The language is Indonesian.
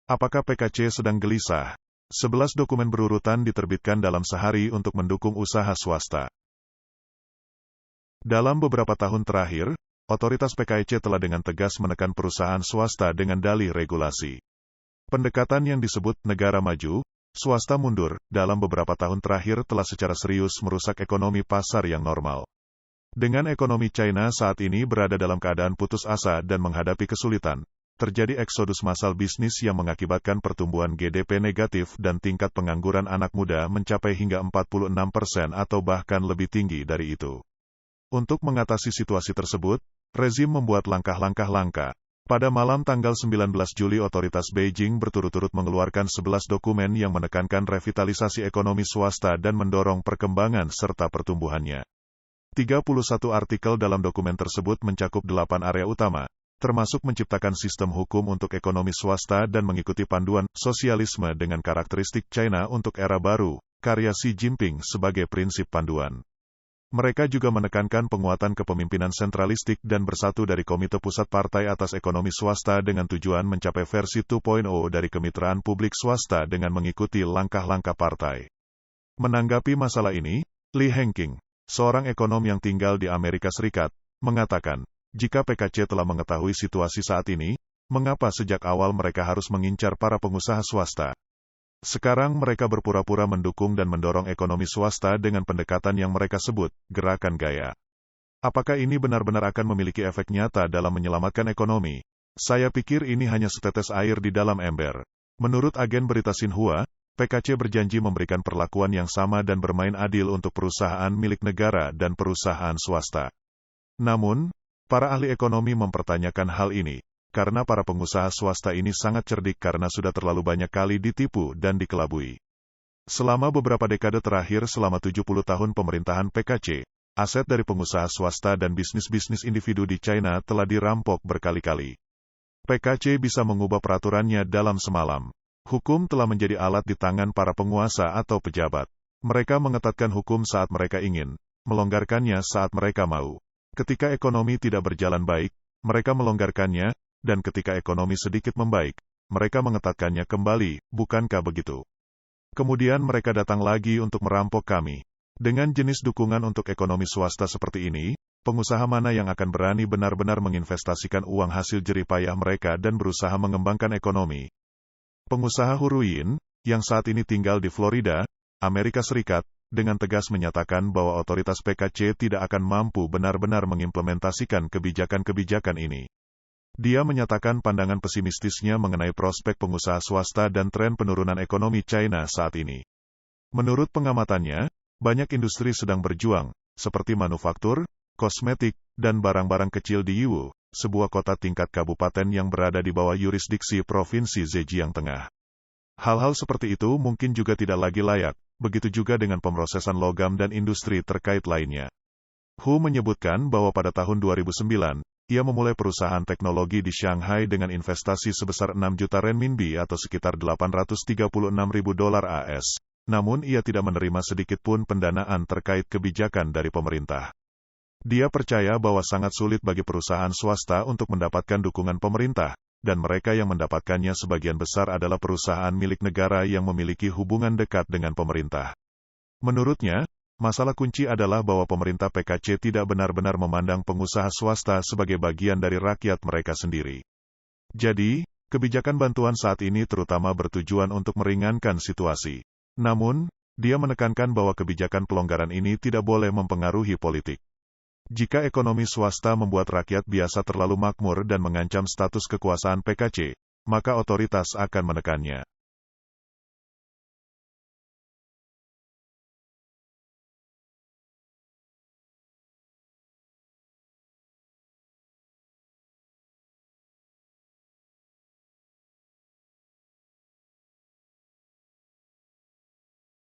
Apakah PKC sedang gelisah? 11 dokumen berurutan diterbitkan dalam sehari untuk mendukung usaha swasta. Dalam beberapa tahun terakhir, otoritas PKC telah dengan tegas menekan perusahaan swasta dengan dalih regulasi. Pendekatan yang disebut negara maju, swasta mundur, dalam beberapa tahun terakhir telah secara serius merusak ekonomi pasar yang normal. Dengan ekonomi China saat ini berada dalam keadaan putus asa dan menghadapi kesulitan, terjadi eksodus massal bisnis yang mengakibatkan pertumbuhan GDP negatif dan tingkat pengangguran anak muda mencapai hingga 46% atau bahkan lebih tinggi dari itu. Untuk mengatasi situasi tersebut, rezim membuat langkah-langkah. Pada malam tanggal 19 Juli otoritas Beijing berturut-turut mengeluarkan 11 dokumen yang menekankan revitalisasi ekonomi swasta dan mendorong perkembangan serta pertumbuhannya. 31 artikel dalam dokumen tersebut mencakup 8 area utama, termasuk menciptakan sistem hukum untuk ekonomi swasta dan mengikuti panduan sosialisme dengan karakteristik China untuk era baru, karya Xi Jinping sebagai prinsip panduan. Mereka juga menekankan penguatan kepemimpinan sentralistik dan bersatu dari Komite Pusat Partai atas Ekonomi Swasta dengan tujuan mencapai versi 2.0 dari kemitraan publik swasta dengan mengikuti langkah-langkah partai. Menanggapi masalah ini, Li Hengqing, seorang ekonom yang tinggal di Amerika Serikat, mengatakan, jika PKC telah mengetahui situasi saat ini, mengapa sejak awal mereka harus mengincar para pengusaha swasta? Sekarang mereka berpura-pura mendukung dan mendorong ekonomi swasta dengan pendekatan yang mereka sebut, gerakan gaya. Apakah ini benar-benar akan memiliki efek nyata dalam menyelamatkan ekonomi? Saya pikir ini hanya setetes air di dalam ember. Menurut agen berita Xinhua, PKC berjanji memberikan perlakuan yang sama dan bermain adil untuk perusahaan milik negara dan perusahaan swasta. Namun, para ahli ekonomi mempertanyakan hal ini, karena para pengusaha swasta ini sangat cerdik karena sudah terlalu banyak kali ditipu dan dikelabui. Selama beberapa dekade terakhir selama 70 tahun pemerintahan PKC, aset dari pengusaha swasta dan bisnis-bisnis individu di China telah dirampok berkali-kali. PKC bisa mengubah peraturannya dalam semalam. Hukum telah menjadi alat di tangan para penguasa atau pejabat. Mereka mengetatkan hukum saat mereka ingin, melonggarkannya saat mereka mau. Ketika ekonomi tidak berjalan baik, mereka melonggarkannya, dan ketika ekonomi sedikit membaik, mereka mengetatkannya kembali, bukankah begitu? Kemudian mereka datang lagi untuk merampok kami. Dengan jenis dukungan untuk ekonomi swasta seperti ini, pengusaha mana yang akan berani benar-benar menginvestasikan uang hasil jerih payah mereka dan berusaha mengembangkan ekonomi? Pengusaha Huruyin, yang saat ini tinggal di Florida, Amerika Serikat, dengan tegas menyatakan bahwa otoritas PKC tidak akan mampu benar-benar mengimplementasikan kebijakan-kebijakan ini. Dia menyatakan pandangan pesimistisnya mengenai prospek pengusaha swasta dan tren penurunan ekonomi China saat ini. Menurut pengamatannya, banyak industri sedang berjuang, seperti manufaktur, kosmetik, dan barang-barang kecil di Yiwu, sebuah kota tingkat kabupaten yang berada di bawah yurisdiksi Provinsi Zhejiang Tengah. Hal-hal seperti itu mungkin juga tidak lagi layak, begitu juga dengan pemrosesan logam dan industri terkait lainnya. Hu menyebutkan bahwa pada tahun 2009, ia memulai perusahaan teknologi di Shanghai dengan investasi sebesar 6 juta renminbi atau sekitar 836 ribu dolar AS. Namun ia tidak menerima sedikit pun pendanaan terkait kebijakan dari pemerintah. Dia percaya bahwa sangat sulit bagi perusahaan swasta untuk mendapatkan dukungan pemerintah, dan mereka yang mendapatkannya sebagian besar adalah perusahaan milik negara yang memiliki hubungan dekat dengan pemerintah. Menurutnya, masalah kunci adalah bahwa pemerintah PKC tidak benar-benar memandang pengusaha swasta sebagai bagian dari rakyat mereka sendiri. Jadi, kebijakan bantuan saat ini terutama bertujuan untuk meringankan situasi. Namun, dia menekankan bahwa kebijakan pelonggaran ini tidak boleh mempengaruhi politik. Jika ekonomi swasta membuat rakyat biasa terlalu makmur dan mengancam status kekuasaan PKC, maka otoritas akan menekannya.